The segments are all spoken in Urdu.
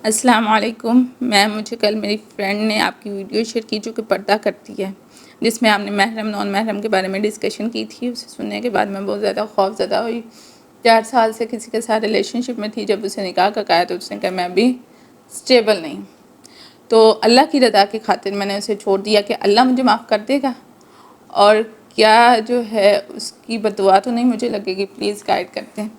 السلام علیکم مجھے کل میری فرینڈ نے آپ کی ویڈیو شیئر کی جو کہ پردہ کرتی ہے، جس میں آپ نے محرم نان محرم کے بارے میں ڈسکشن کی تھی۔ اسے سننے کے بعد میں بہت زیادہ خوف زدہ ہوئی۔ 4 سال سے کسی کے ساتھ ریلیشن شپ میں تھی، جب اسے نکاح کا کہا تو اس نے کہا میں ابھی اسٹیبل نہیں، تو اللہ کی رضا کی خاطر میں نے اسے چھوڑ دیا کہ اللہ مجھے معاف کر دے گا، اور کیا جو ہے اس کی بد دعا تو نہیں مجھے لگے گی، پلیز گائیڈ کرتے ہیں۔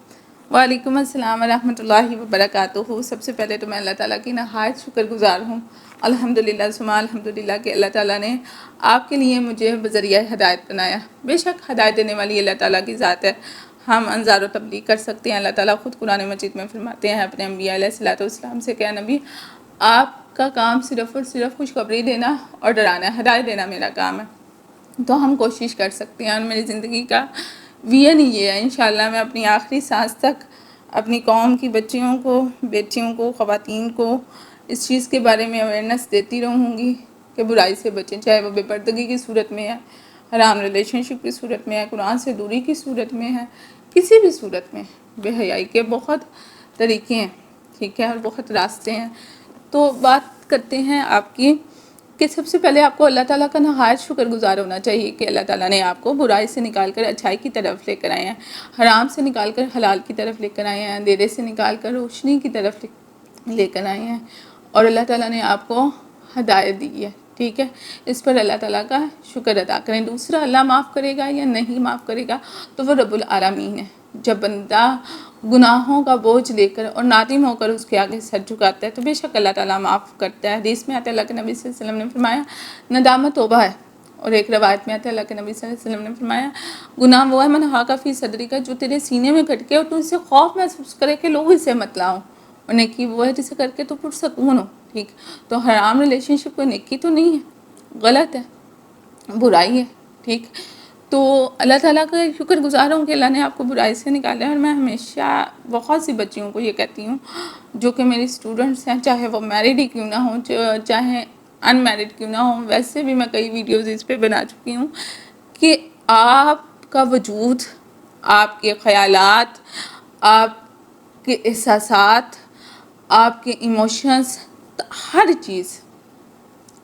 وعلیکم السلام ورحمۃ اللہ وبرکاتہ۔ سب سے پہلے تو میں اللہ تعالیٰ کی نہایت شکر گزار ہوں، الحمدللہ ثم الحمدللہ، کہ اللہ تعالیٰ نے آپ کے لیے مجھے بذریعہ ہدایت بنایا۔ بے شک ہدایت دینے والی اللہ تعالیٰ کی ذات ہے، ہم انذار و تبلیغ کر سکتے ہیں۔ اللہ تعالیٰ خود قرآن مجید میں فرماتے ہیں اپنے انبیاء علیہ الصلوۃ والسلام سے کہ نبی آپ کا کام صرف اور صرف خوشخبری دینا اور ڈرانا ہے، ہدایت دینا میرا کام ہے۔ تو ہم کوشش کر سکتے ہیں، اور میری زندگی کا ویژن یہ ہے، انشاءاللہ میں اپنی آخری سانس تک اپنی قوم کی بچیوں کو، بیٹیوں کو، خواتین کو اس چیز کے بارے میں اویئرنیس دیتی رہوں گی کہ برائی سے بچیں، چاہے وہ بے پردگی کی صورت میں ہے، حرام ریلیشن شپ کی صورت میں ہے، قرآن سے دوری کی صورت میں ہے، کسی بھی صورت میں۔ بے حیائی کے بہت طریقے ہیں، ٹھیک ہے، اور بہت راستے ہیں۔ تو بات کرتے ہیں آپ کی کہ سب سے پہلے آپ کو اللہ تعالیٰ کا نہایت شکر گزار ہونا چاہیے کہ اللہ تعالیٰ نے آپ کو برائی سے نکال کر اچھائی کی طرف لے کر آئے ہیں، حرام سے نکال کر حلال کی طرف لے کر آئے ہیں، اندھیرے سے نکال کر روشنی کی طرف لے کر آئے ہیں، اور اللہ تعالیٰ نے آپ کو ہدایت دی ہے، ٹھیک ہے۔ اس پر اللہ تعالیٰ کا شکر ادا کریں۔ دوسرا، اللہ معاف کرے گا یا نہیں معاف کرے گا تو وہ رب العالمین ہے۔ جب بندہ گناہوں کا بوجھ لے کر اور نادم ہو کر اس کے آگے سر جھکاتا ہے تو بے شک اللہ تعالیٰ معاف کرتا ہے۔ حدیث میں آتا ہے اللہ کے نبی صلی اللہ علیہ وسلم نے فرمایا ندامت توبہ ہے، اور ایک روایت میں آتا ہے اللہ کے نبی صلی اللہ علیہ وسلم نے فرمایا گناہ وہ ہے من حاک فی صدری کا، جو تیرے سینے میں کھٹکے اور تو اس سے خوف محسوس کرے کہ لوگ اسے مت لاؤ، اور نیکی وہ ہے جسے کر کے تو پرسکون ہو، ٹھیک۔ تو حرام ریلیشن شپ کوئی نیکی تو نہیں ہے، غلط ہے، برائی ہے، ٹھیک۔ تو اللہ تعالیٰ کا شکر گزار ہوں کہ اللہ نے آپ کو برائی سے نکالا ہے۔ اور میں ہمیشہ بہت سی بچیوں کو یہ کہتی ہوں جو کہ میری اسٹوڈنٹس ہیں، چاہے وہ میریڈ ہی کیوں نہ ہوں، چاہے ان میریڈ کیوں نہ ہوں، ویسے بھی میں کئی ویڈیوز اس پہ بنا چکی ہوں کہ آپ کا وجود، آپ کے خیالات، آپ کے احساسات، آپ کے ایموشنز، ہر چیز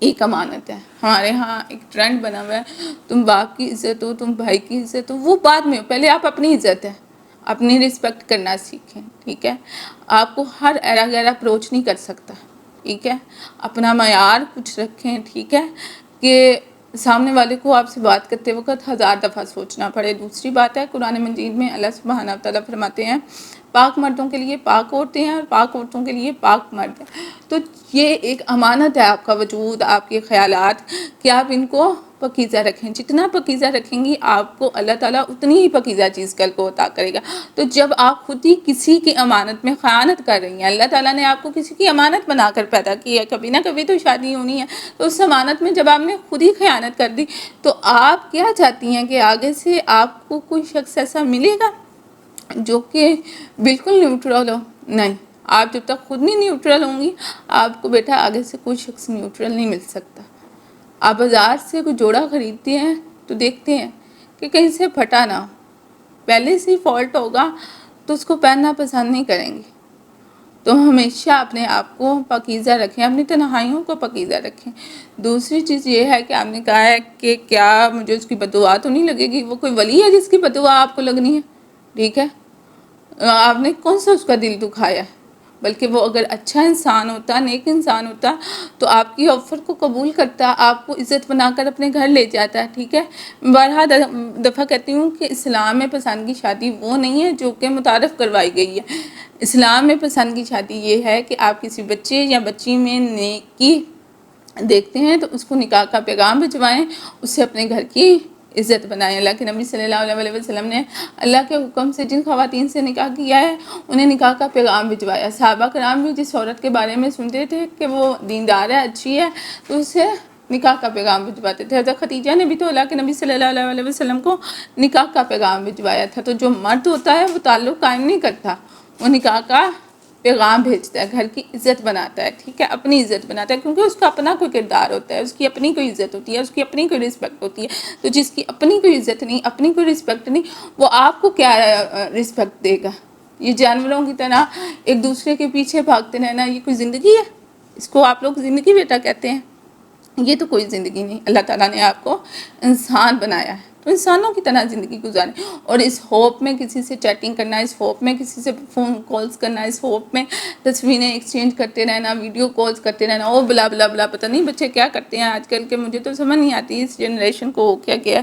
ایک امانت ہے۔ ہمارے ہاں ایک ٹرینڈ بنا ہوا ہے تم باپ کی عزت ہو، تم بھائی کی عزت ہو، وہ بعد میں، پہلے آپ اپنی عزت ہے، اپنی رسپیکٹ کرنا سیکھیں، ٹھیک ہے۔ آپ کو ہر ایرا غیر اپروچ نہیں کر سکتا، ٹھیک ہے۔ اپنا معیار کچھ رکھیں، ٹھیک ہے، کہ سامنے والے کو آپ سے بات کرتے وقت 1000 دفعہ سوچنا پڑے۔ دوسری بات ہے قرآن مجید میں اللہ سبحانہ وتعالیٰ فرماتے ہیں پاک مردوں کے لیے پاک عورتیں ہیں اور پاک عورتوں کے لیے پاک مرد ہیں۔ تو یہ ایک امانت ہے، آپ کا وجود، آپ کے خیالات، کہ آپ ان کو پاکیزہ رکھیں۔ جتنا پاکیزہ رکھیں گی آپ کو اللہ تعالیٰ اتنی ہی پاکیزہ چیز کل کو عطا کرے گا۔ تو جب آپ خود ہی کسی کی امانت میں خیانت کر رہی ہیں، اللہ تعالیٰ نے آپ کو کسی کی امانت بنا کر پیدا کی ہے، کبھی نہ کبھی تو شادی ہونی ہے، تو اس امانت میں جب آپ نے خود ہی خیانت کر دی تو آپ کیا چاہتی ہیں کہ آگے سے آپ کو کوئی شخص ایسا ملے گا جو کہ بالکل نیوٹرل ہو؟ نہیں، آپ جب تک خود نہیں نیوٹرل ہوں گی آپ کو بیٹا آگے سے کوئی شخص نیوٹرل نہیں مل سکتا۔ آپ بازار سے کوئی جوڑا خریدتے ہیں تو دیکھتے ہیں کہ کہیں سے پھٹا نہ ہو، پہلے سے ہی فالٹ ہوگا تو اس کو پہننا پسند نہیں کریں گے۔ تو ہمیشہ اپنے آپ کو پاکیزہ رکھیں، اپنی تنہائیوں کو پاکیزہ رکھیں۔ دوسری چیز یہ ہے کہ آپ نے کہا ہے کہ کیا مجھے اس کی بد دعا تو نہیں لگے گی؟ وہ کوئی ولی ہے جس کی بد دعا آپ کو لگنی ہے؟ ٹھیک ہے، آپ نے کون سا اس کا دل دکھایا ہے؟ بلکہ وہ اگر اچھا انسان ہوتا، نیک انسان ہوتا تو آپ کی آفر کو قبول کرتا، آپ کو عزت بنا کر اپنے گھر لے جاتا، ٹھیک ہے۔ بارہا دفعہ کہتی ہوں کہ اسلام میں پسند کی شادی وہ نہیں ہے جو کہ متعارف کروائی گئی ہے۔ اسلام میں پسند کی شادی یہ ہے کہ آپ کسی بچے یا بچی میں نیکی دیکھتے ہیں تو اس کو نکاح کا پیغام بھجوائیں، اس سے اپنے گھر کی عزت بنائیں۔ اللہ کے نبی صلی اللہ علیہ وسلم نے اللہ کے حکم سے جن خواتین سے نکاح کیا ہے انہیں نکاح کا پیغام بھجوایا۔ صحابہ کرام بھی جس عورت کے بارے میں سنتے تھے کہ وہ دیندار ہے، اچھی ہے، تو اسے نکاح کا پیغام بھجواتے تھے۔ حضرت خدیجہ نے بھی تو اللہ کے نبی صلی اللہ علیہ وسلم کو نکاح کا پیغام بھجوایا تھا۔ تو جو مرد ہوتا ہے وہ تعلق قائم نہیں کرتا، وہ نکاح کا پیغام بھیجتا ہے، گھر کی عزت بناتا ہے، ٹھیک ہے، اپنی عزت بناتا ہے، کیونکہ اس کا اپنا کوئی کردار ہوتا ہے، اس کی اپنی کوئی عزت ہوتی ہے، اس کی اپنی کوئی رسپیکٹ ہوتی ہے۔ تو جس کی اپنی کوئی عزت نہیں، اپنی کوئی رسپیکٹ نہیں، وہ آپ کو کیا رسپیکٹ دے گا؟ یہ جانوروں کی طرح ایک دوسرے کے پیچھے بھاگتے رہنا یہ کوئی زندگی ہے؟ اس کو آپ لوگ زندگی بیٹا کہتے ہیں؟ یہ تو کوئی زندگی نہیں. اللہ تعالیٰ نے آپ کو انسان بنایا ہے تو انسانوں کی طرح زندگی گزاریں. اور اس ہوپ میں کسی سے چیٹنگ کرنا، اس ہوپ میں کسی سے فون کالز کرنا، اس ہوپ میں تصویریں ایکسچینج کرتے رہنا، ویڈیو کالز کرتے رہنا، او بلا بلا بلا، پتہ نہیں بچے کیا کرتے ہیں آج کل کے. مجھے تو سمجھ نہیں آتی اس جنریشن کو کیا کیا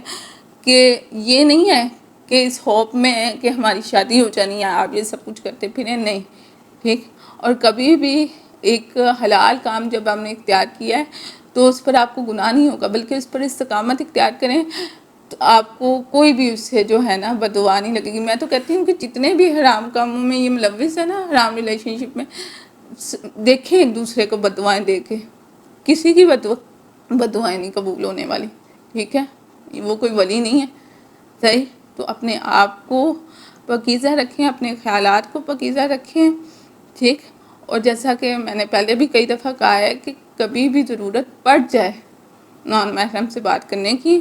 کہ یہ نہیں ہے کہ اس ہوپ میں ہے کہ ہماری شادی ہو جانی ہے آپ یہ سب کچھ کرتے پھریں. نہیں ٹھیک. اور کبھی بھی ایک حلال کام جب ہم نے اختیار کیا ہے تو اس پر آپ کو گناہ نہیں ہوگا، بلکہ اس پر استقامت اختیار کریں تو آپ کو کوئی بھی اس سے جو ہے نا بددعا نہیں لگے گی. میں تو کہتی ہوں کہ جتنے بھی حرام کاموں میں یہ ملوث ہے نا، حرام ریلیشن شپ میں، دیکھیں ایک دوسرے کو بددعائیں دے کے، کسی کی بددعائیں نہیں قبول ہونے والی. ٹھیک ہے، وہ کوئی ولی نہیں ہے. صحیح. تو اپنے آپ کو پاکیزہ رکھیں، اپنے خیالات کو پاکیزہ رکھیں. ٹھیک. اور جیسا کہ میں نے پہلے بھی کئی دفعہ کہا ہے کہ کبھی بھی ضرورت پڑ جائے نان محرم سے بات کرنے کی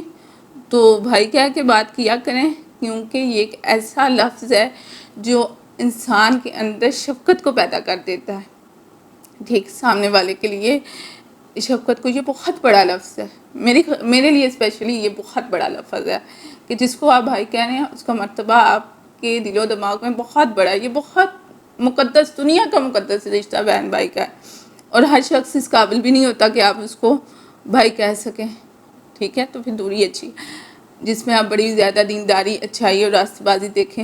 تو بھائی کہہ کے بات کیا کریں، کیونکہ یہ ایک ایسا لفظ ہے جو انسان کے اندر شفقت کو پیدا کر دیتا ہے. ٹھیک. سامنے والے کے لیے شفقت کو یہ بہت بڑا لفظ ہے. میرے لیے اسپیشلی یہ بہت بڑا لفظ ہے کہ جس کو آپ بھائی کہہ رہے ہیں اس کا مرتبہ آپ کے دل و دماغ میں بہت بڑا ہے. یہ بہت مقدس، دنیا کا مقدس رشتہ بہن بھائی کا ہے. اور ہر شخص اس قابل بھی نہیں ہوتا کہ آپ اس کو بھائی کہہ سکیں. ٹھیک ہے. تو پھر دوری اچھی جس میں آپ بڑی زیادہ دینداری، اچھائی اور راست بازی دیکھیں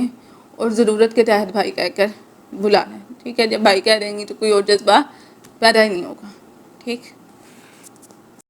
اور ضرورت کے تحت بھائی کہہ کر بلا لیں. ٹھیک ہے. جب بھائی کہہ دیں گی تو کوئی اور جذبہ پیدا ہی نہیں ہوگا. ٹھیک.